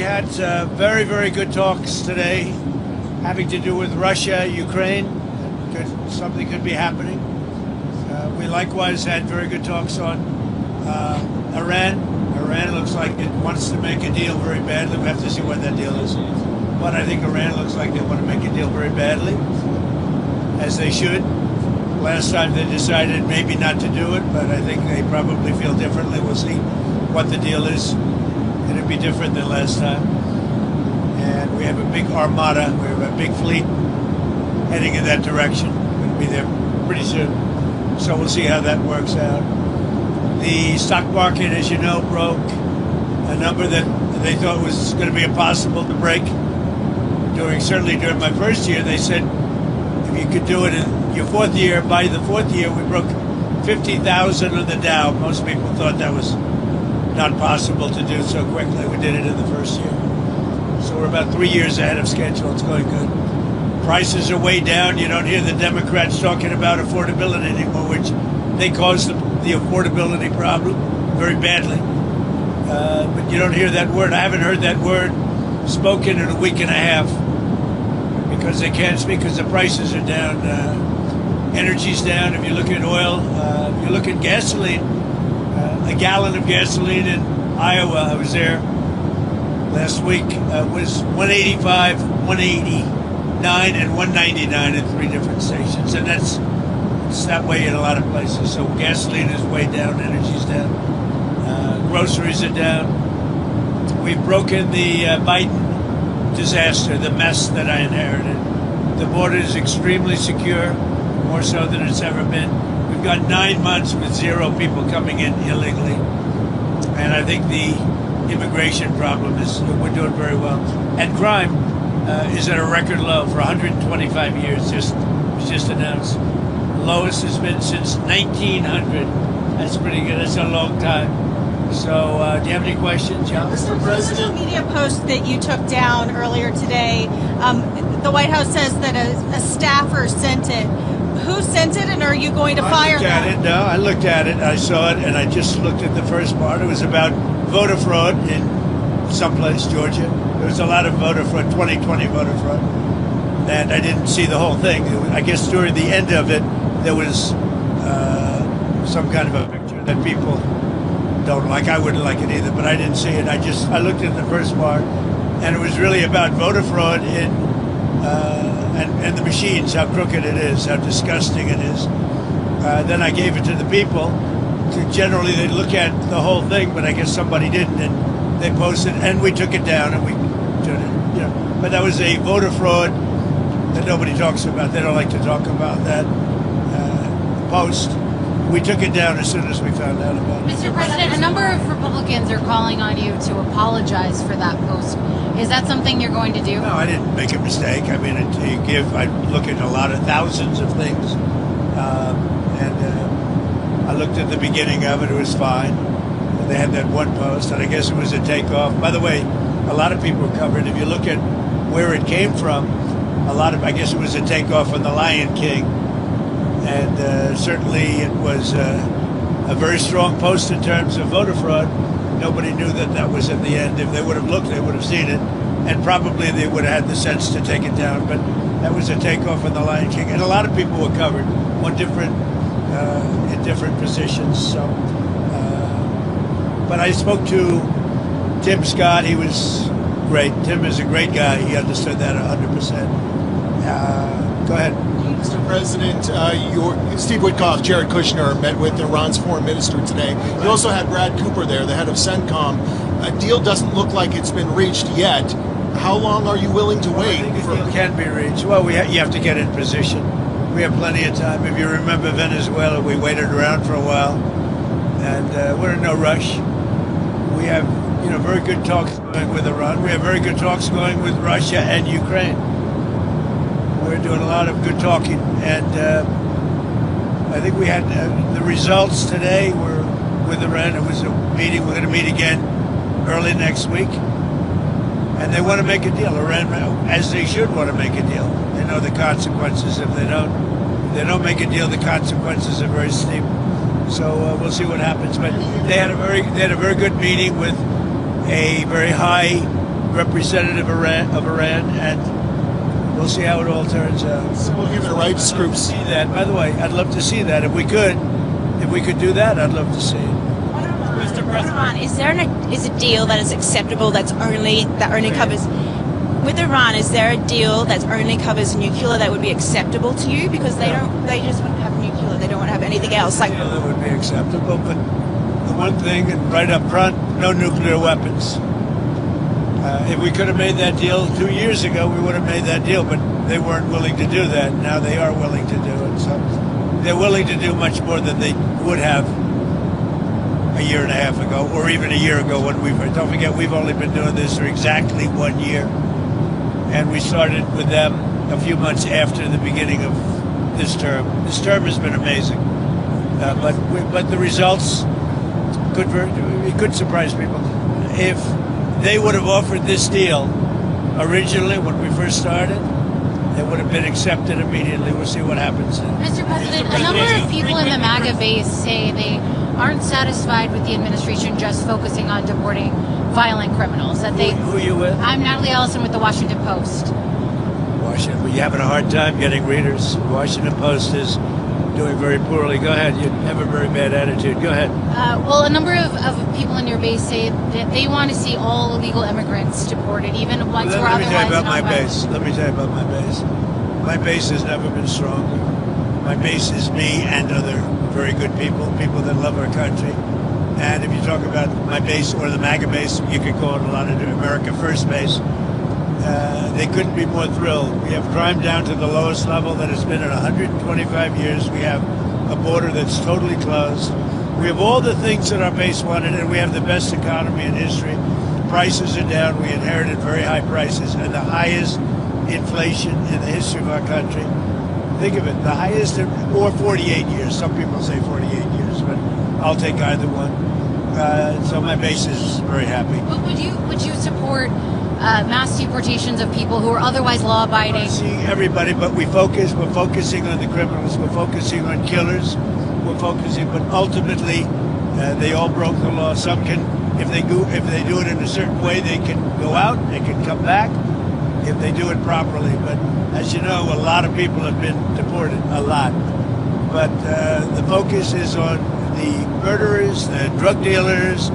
had very, very good talks today having to do with Russia, Ukraine. Something could be happening. We likewise had very good talks on Iran. Iran looks like it wants to make a deal very badly. We have to see what that deal is. But I think Iran looks like they want to make a deal very badly, as they should. Last time they decided maybe not to do it, but I think they probably feel differently. We'll see what the deal is. It'll be different than last time. And we have a big armada. We have a big fleet heading in that direction. We'll be there pretty soon. So we'll see how that works out. The stock market, as you know, broke a number that they thought was going to be impossible to break. Certainly during my first year, they said if you could do it in your fourth year, by the fourth year, we broke 50,000 on the Dow. Most people thought that was not possible to do so quickly. We did it in the first year. So we're about 3 years ahead of schedule. It's going good. Prices are way down. You don't hear the Democrats talking about affordability anymore, which they caused the affordability problem very badly. But you don't hear that word. I haven't heard that word spoken in a week and a half because they can't speak because the prices are down. Energy's down. If you look at oil, if you look at gasoline, a gallon of gasoline in Iowa, I was there last week, was 185, 189, and 199 at 3 different stations. And it's that way in a lot of places. So gasoline is way down, energy's down, groceries are down. We've broken the Biden disaster, the mess that I inherited. The border is extremely secure, more so than it's ever been. We've got 9 months with 0 people coming in illegally. And I think the immigration problem we're doing very well. And crime is at a record low for 125 years, was just announced. Lowest has been since 1900. That's pretty good. That's a long time. So, do you have any questions, John? Mr. President, social media post that you took down earlier today, the White House says that a staffer sent it. Who sent it, and are you going to fire them? No, I looked at it. I saw it, and I just looked at the first part. It was about voter fraud in someplace, Georgia. There was a lot of voter fraud, 2020 voter fraud, and I didn't see the whole thing. I guess during the end of it, there was some kind of a picture that people don't like. I wouldn't like it either, but I didn't see it. I looked at the first part, and it was really about voter fraud in and the machines, how crooked it is, how disgusting it is. Then I gave it to the people. Generally, they look at the whole thing, but I guess somebody didn't, and they posted, and we took it down, and we did it. You know, but that was a voter fraud that nobody talks about. They don't like to talk about that post. We took it down as soon as we found out about it. Mr. President, a number of Republicans are calling on you to apologize for that post. Is that something you're going to do? No, I didn't make a mistake. I mean, I look at a lot of thousands of things. I looked at the beginning of it. It was fine. They had that one post, and I guess it was a takeoff. By the way, a lot of people covered. If you look at where it came from, I guess it was a takeoff on The Lion King. And certainly it was a very strong post in terms of voter fraud. Nobody knew that was at the end. If they would have looked, they would have seen it. And probably they would have had the sense to take it down. But that was a takeoff on The Lion King. And a lot of people were covered on in different positions. So, but I spoke to Tim Scott. He was great. Tim is a great guy. He understood that 100%. Go ahead. Mr. President, Steve Witkoff, Jared Kushner met with Iran's foreign minister today. You also had Brad Cooper there, the head of CENTCOM. A deal doesn't look like it's been reached yet. How long are you willing to wait? I think a deal can be reached. Well, you have to get in position. We have plenty of time. If you remember Venezuela, we waited around for a while, and we're in no rush. We have, very good talks going with Iran. We have very good talks going with Russia and Ukraine. We're doing a lot of good talking, and I think we had the results today were with Iran. It was a meeting. We're going to meet again early next week, and they want to make a deal. Iran, as they should, want to make a deal. They know the consequences if they don't. If they don't make a deal, the consequences are very steep. So we'll see what happens. But they had a very good meeting with a very high representative of Iran, and we'll see how it all turns out. Civil human rights groups. See that. By the way, I'd love to see that. If we could do that, I'd love to see it. Mr. President, is a deal that is acceptable that only covers? With Iran, is there a deal that only covers nuclear that would be acceptable to you? Because they just want to have nuclear. They don't want to have anything else. Like that would be acceptable, but the one thing, and right up front, no nuclear weapons. If we could have made that deal 2 years ago, we would have made that deal, but they weren't willing to do that. Now they are willing to do it. So they're willing to do much more than they would have a year and a half ago, or even a year ago when don't forget, we've only been doing this for exactly 1 year. And we started with them a few months after the beginning of this term. This term has been amazing. But the results could surprise people. If they would have offered this deal originally when we first started, it would have been accepted immediately. We'll see what happens. Mr. President, a number of people in the MAGA base say they aren't satisfied with the administration just focusing on deporting violent criminals. That they. Who are you with? I'm Natalie Ellison with the Washington Post. Washington, well, you're having a hard time getting readers. Washington Post is doing very poorly. Go ahead. You have a very bad attitude. Go ahead. Well, a number of people in your base say that they want to see all illegal immigrants deported, even ones who are otherwise Let not. me tell you about my base. My base has never been stronger. My base is me and other very good people that love our country. And if you talk about my base or the MAGA base, you could call it a lot of America First base. They couldn't be more thrilled. We have crime down to the lowest level that it's been in 125 years. We have a border that's totally closed. We have all the things that our base wanted, and we have the best economy in history. Prices are down. We inherited very high prices and the highest inflation in the history of our country. Think of it, the highest, or 48 years. Some people say 48 years, but I'll take either one. So my base is very happy. But would you support mass deportations of people who are otherwise law-abiding? Seeing everybody, but we're focusing on the criminals. We're focusing on killers. But ultimately, they all broke the law. Some can, if they do it in a certain way, they can go out. They can come back if they do it properly. But as you know, a lot of people have been deported. A lot. But the focus is on the murderers, the drug dealers.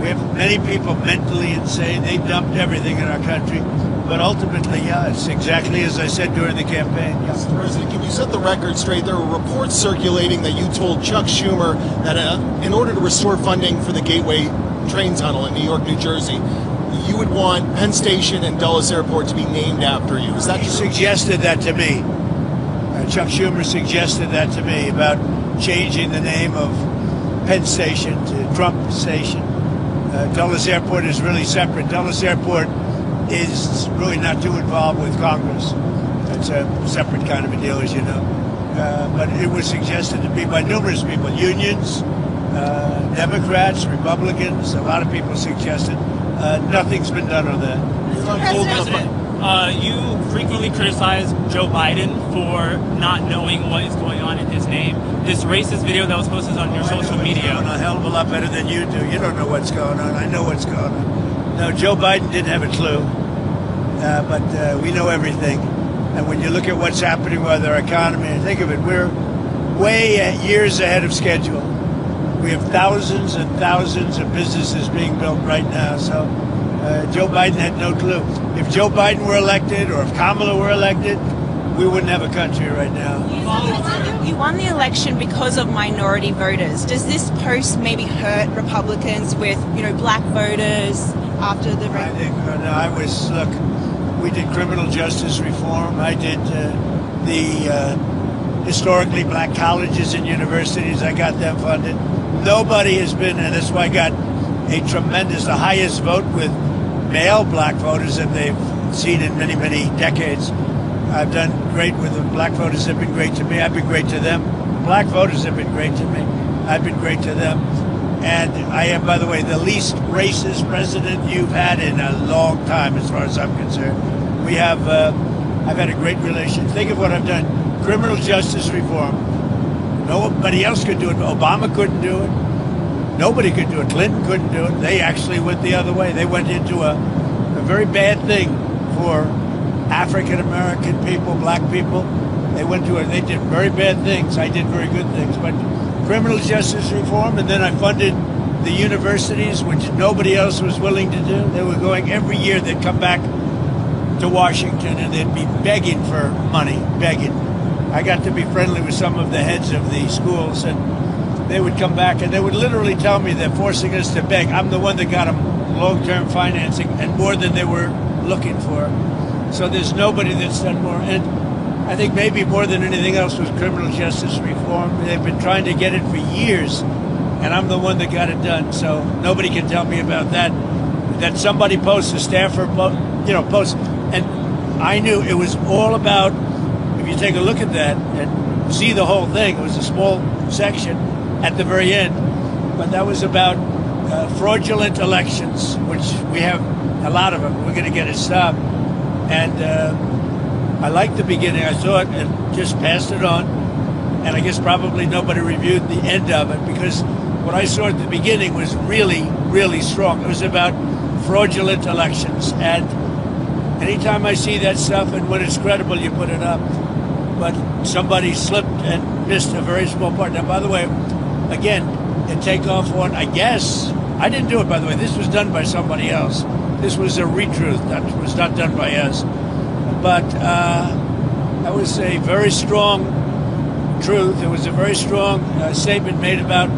We have many people mentally insane. They dumped everything in our country. But ultimately, yeah, it's exactly as I said during the campaign. Yeah. Mr. President, can you set the record straight? There were reports circulating that you told Chuck Schumer that in order to restore funding for the Gateway train tunnel in New York, New Jersey, you would want Penn Station and Dulles Airport to be named after you. Is that He true? suggested that to me. Chuck Schumer suggested that to me about changing the name of Penn Station to Trump Station. Dulles Airport is really separate. Dulles Airport is really not too involved with Congress. It's a separate kind of a deal, as you know. But it was suggested to me by numerous people, unions, Democrats, Republicans. A lot of people suggested. Nothing's been done on that. You frequently criticize Joe Biden for not knowing what is going on in his name. This racist video that was posted on your social media. I know a hell of a lot better than you do. You don't know what's going on. I know what's going on. No, Joe Biden didn't have a clue. But we know everything. And when you look at what's happening with our economy, think of it, we're way years ahead of schedule. We have thousands and thousands of businesses being built right now. So Joe Biden had no clue. If Joe Biden were elected or if Kamala were elected, we wouldn't have a country right now. You won the election because of minority voters. Does this post maybe hurt Republicans with, black voters after the... I think, look, we did criminal justice reform. I did the historically black colleges and universities. I got them funded. Nobody has been, and that's why I got the highest vote with male black voters that they've seen in many, many decades. I've done great with them. Black voters have been great to me. I've been great to them. Black voters have been great to me. I've been great to them. And I am, by the way, the least racist president you've had in a long time, as far as I'm concerned. We have, I've had a great relation. Think of what I've done. Criminal justice reform. Nobody else could do it. Obama couldn't do it. Nobody could do it. Clinton couldn't do it. They actually went the other way. They went into a very bad thing for African American people, black people. They did very bad things. I did very good things. But criminal justice reform, and then I funded the universities, which nobody else was willing to do. They were going every year. They'd come back to Washington and they'd be begging for money, begging. I got to be friendly with some of the heads of the schools, and they would come back and they would literally tell me they're forcing us to beg. I'm the one that got them long-term financing and more than they were looking for. So there's nobody that's done more. And I think maybe more than anything else was criminal justice reform. They've been trying to get it for years, and I'm the one that got it done. So nobody can tell me about that. That somebody posts, a staffer posts, and I knew it was all about. If you take a look at that and see the whole thing, it was a small section at the very end, but that was about fraudulent elections, which we have a lot of them. We're going to get it stopped. And I liked the beginning. I saw it and just passed it on. And I guess probably nobody reviewed the end of it, because what I saw at the beginning was really, really strong. It was about fraudulent elections. And anytime I see that stuff, and when it's credible, you put it up. But somebody slipped and missed a very small part. Now, by the way, again, the takeoff one, I guess, I didn't do it, by the way. This was done by somebody else. This was a retruth. That was not done by us. But that was a very strong truth. It was a very strong statement made about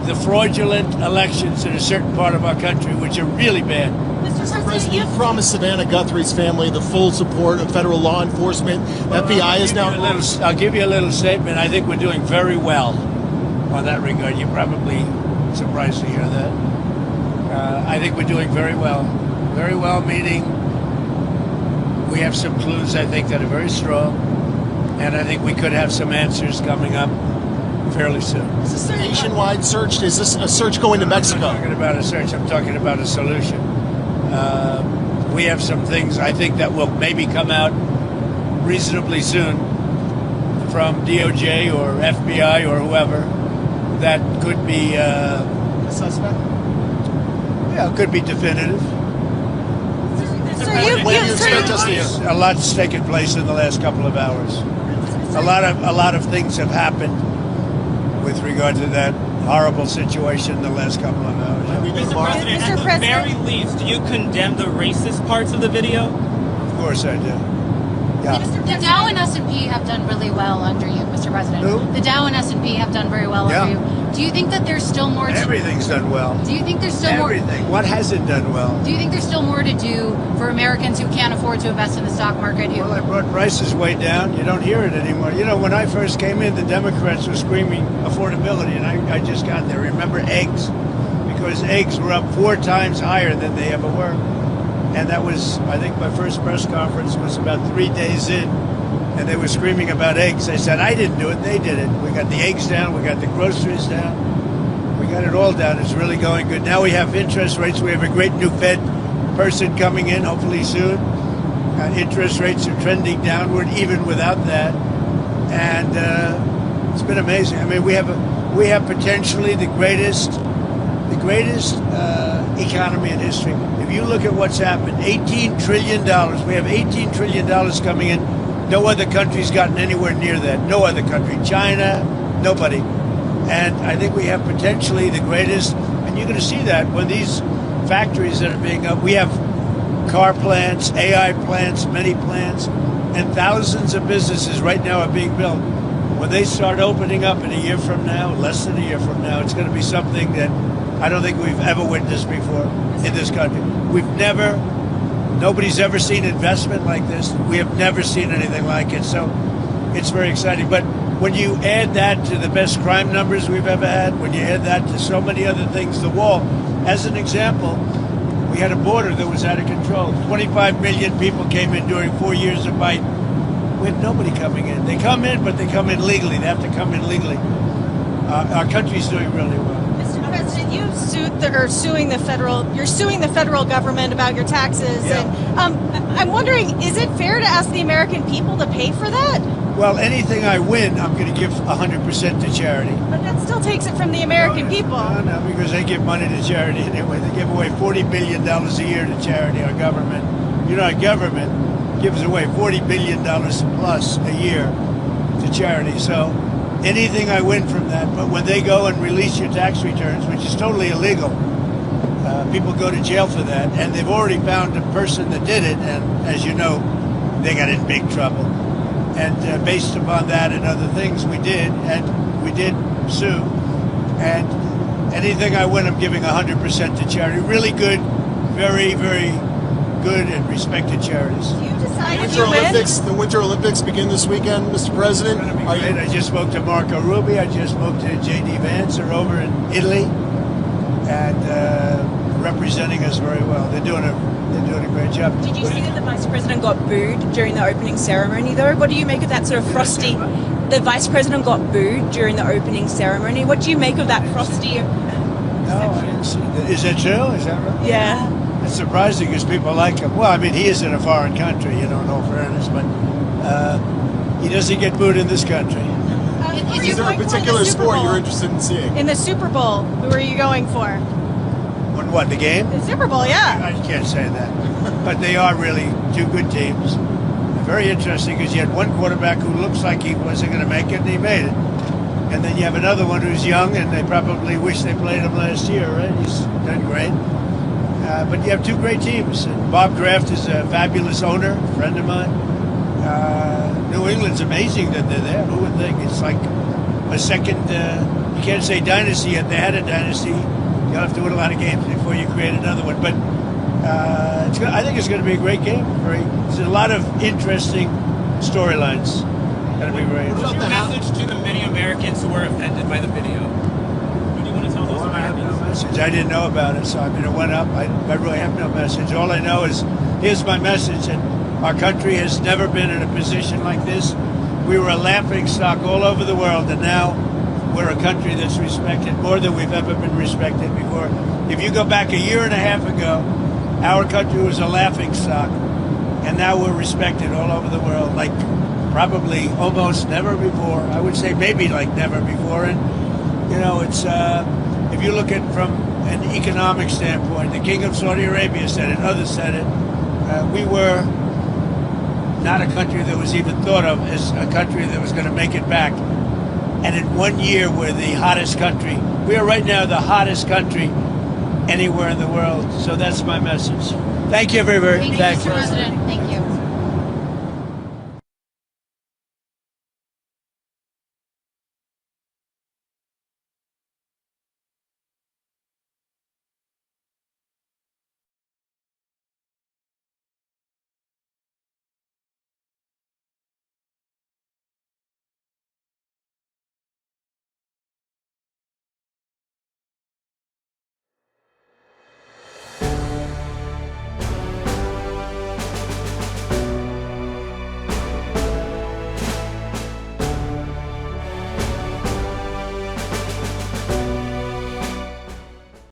the fraudulent elections in a certain part of our country, which are really bad. Mr. President, you promised Savannah Guthrie's family the full support of federal law enforcement. FBI is now... I'll give you a little statement. I think we're doing very well on that regard. You're probably surprised to hear that. I think we're doing very well. Very well, meaning we have some clues, I think, that are very strong. And I think we could have some answers coming up fairly soon. Is this a nationwide search? Is this a search going to Mexico? I'm not talking about a search. I'm talking about a solution. We have some things I think that will maybe come out reasonably soon from DOJ or FBI or whoever that could be A suspect? Yeah, it could be definitive. So When do you expect us to hear? A lot's taken place in the last couple of hours. A lot of things have happened with regard to that horrible situation in the last couple of hours. Mr. President, Mr. at the President. very least, do you condemn the racist parts of the video? Of course I do. Yeah. The Dow and S&P have done really well under you, Mr. President. Who? The Dow and S&P have done very well Yeah. under you. Do you think that there's still more to Everything's done well. Do you think there's still more Everything. What hasn't done well? Do you think there's still more to do for Americans who can't afford to invest in the stock market? Well, I brought prices way down. You don't hear it anymore. You know, when I first came in, the Democrats were screaming affordability, and I just got there. Remember eggs? Because eggs were up 4 times higher than they ever were. And that was, I think my first press conference was about 3 days in, and they were screaming about eggs. I said, I didn't do it, they did it. We got the eggs down, we got the groceries down, we got it all down. It's really going good. Now we have interest rates. We have a great new Fed person coming in, hopefully soon. Interest rates are trending downward, even without that. And it's been amazing. I mean, we have potentially the greatest economy in history. If you look at what's happened, $18 trillion. We have $18 trillion coming in. No other country's gotten anywhere near that. No other country. China, nobody. And I think we have potentially the greatest. And you're going to see that when these factories that are being up. We have car plants, AI plants, many plants, and thousands of businesses right now are being built. When they start opening up in a year from now, less than a year from now, it's going to be something that I don't think we've ever witnessed before in this country. Nobody's ever seen investment like this. We have never seen anything like it. So it's very exciting. But when you add that to the best crime numbers we've ever had, when you add that to so many other things, the wall, as an example, we had a border that was out of control. 25 million people came in during 4 years of Biden. We had nobody coming in. They come in, but they come in legally. They have to come in legally. Our country's doing really well. Mr. President, you're suing the federal government about your taxes. Yeah. And I'm wondering, is it fair to ask the American people to pay for that? Well, anything I win, I'm going to give 100% to charity. But that still takes it from the American people. No, because they give money to charity anyway. They give away $40 billion a year to charity, our government. You know, our government gives away $40 billion plus a year to charity. So anything I win from that, but when they go and release your tax returns, which is totally illegal, people go to jail for that, and they've already found a person that did it, and as you know, they got in big trouble. And based upon that and other things, we did sue. And anything I win, I'm giving 100% to charity. Really good, very, very good and respected charities. You decide if you win. The Winter Olympics begin this weekend, Mr. President. I just spoke to Marco Rubio. I just spoke to J.D. Vance. They're over in Italy and representing us very well. They're doing a great job. Did you see that the Vice President got booed during the opening ceremony, though? What do you make of that sort of frosty... The Vice President got booed during the opening ceremony. What do you make of that frosty... No, I didn't see that. Is that true? Is that right? Yeah. It's surprising because people like him. Well, I mean, he is in a foreign country, in all fairness, but he doesn't get booed in this country. Is there a particular sport you're interested in seeing? In the Super Bowl, who are you going for? On what, the game? The Super Bowl, yeah. I can't say that. But they are really two good teams. Very interesting because you had one quarterback who looks like he wasn't going to make it, and he made it. And then you have another one who's young, and they probably wish they played him last year, right? He's done great. But you have two great teams. And Bob Kraft is a fabulous owner, a friend of mine. New England's amazing that they're there. Who would think? It's like a second, you can't say dynasty yet. They had a dynasty. You'll have to win a lot of games before you create another one. But I think it's going to be a great game. There's a lot of interesting storylines. Going to be very interesting. What's your message to the many Americans who were offended by the video? What do you want to tell those I have Americans? no message. I didn't know about it, so I mean, it went up. I really have no message. All I know is, here's my message, and our country has never been in a position like this. We were a laughing stock all over the world, and now we're a country that's respected more than we've ever been respected before. If you go back a year and a half ago, our country was a laughing stock, and now we're respected all over the world, like probably almost never before. I would say maybe like never before. And it's if you look at from an economic standpoint, the King of Saudi Arabia said it, others said it. We were not a country that was even thought of as a country that was going to make it back. And in 1 year, we're the hottest country. We are right now the hottest country anywhere in the world. So that's my message. Thank you, everybody. Thank you, Mr. President. Thank you.